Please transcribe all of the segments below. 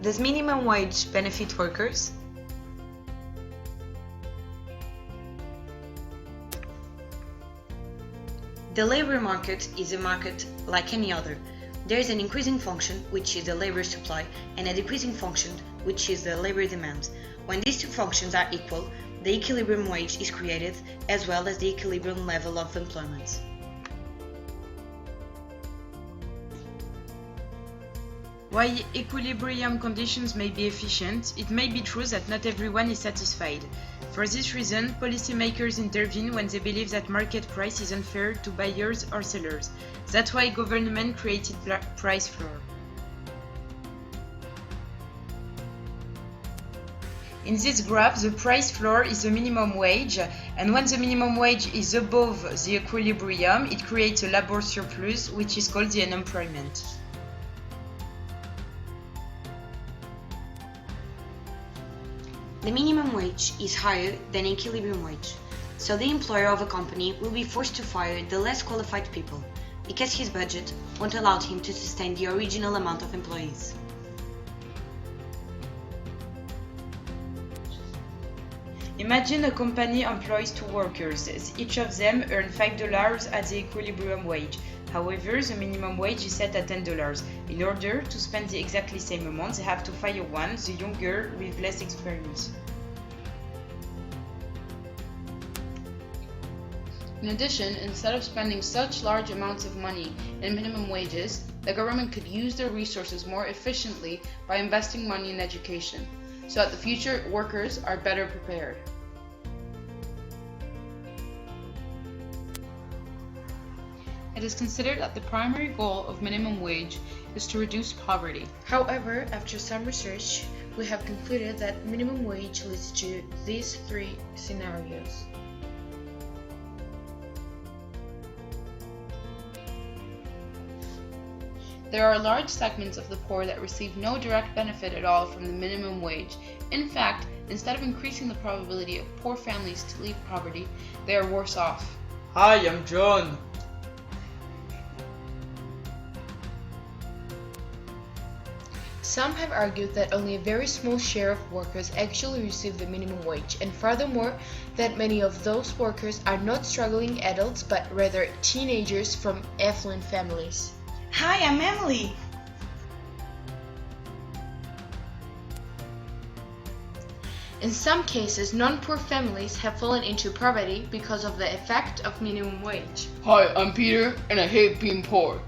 Does minimum wage benefit workers? The labor market is a market like any other. There is an increasing function, which is the labor supply, and a decreasing function, which is the labor demand. When these two functions are equal, the equilibrium wage is created, as well as the equilibrium level of employment. While equilibrium conditions may be efficient, it may be true that not everyone is satisfied. For this reason, policymakers intervene when they believe that market price is unfair to buyers or sellers. That's why government created price floor. In this graph, the price floor is the minimum wage, and when the minimum wage is above the equilibrium, it creates a labor surplus, which is called the unemployment. The minimum wage is higher than equilibrium wage, so the employer of a company will be forced to fire the less qualified people, because his budget won't allow him to sustain the original amount of employees. Imagine a company employs 2 workers. Each of them earn $5 at the equilibrium wage. However, the minimum wage is set at $10. In order to spend the exactly same amount, they have to fire one, the younger, with less experience. In addition, instead of spending such large amounts of money in minimum wages, the government could use their resources more efficiently by investing money in education, so that the future workers are better prepared. It is considered that the primary goal of minimum wage is to reduce poverty. However, after some research, we have concluded that minimum wage leads to these 3 scenarios. There are large segments of the poor that receive no direct benefit at all from the minimum wage. In fact, instead of increasing the probability of poor families to leave poverty, they are worse off. Hi, I'm John. Some have argued that only a very small share of workers actually receive the minimum wage, and furthermore, that many of those workers are not struggling adults but rather teenagers from affluent families. Hi, I'm Emily. In some cases, non-poor families have fallen into poverty because of the effect of minimum wage. Hi, I'm Peter, and I hate being poor.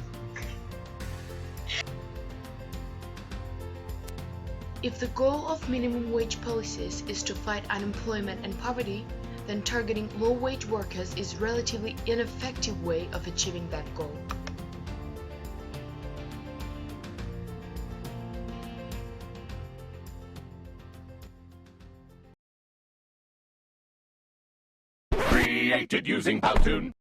If the goal of minimum wage policies is to fight unemployment and poverty, then targeting low-wage workers is a relatively ineffective way of achieving that goal. Created using Powtoon.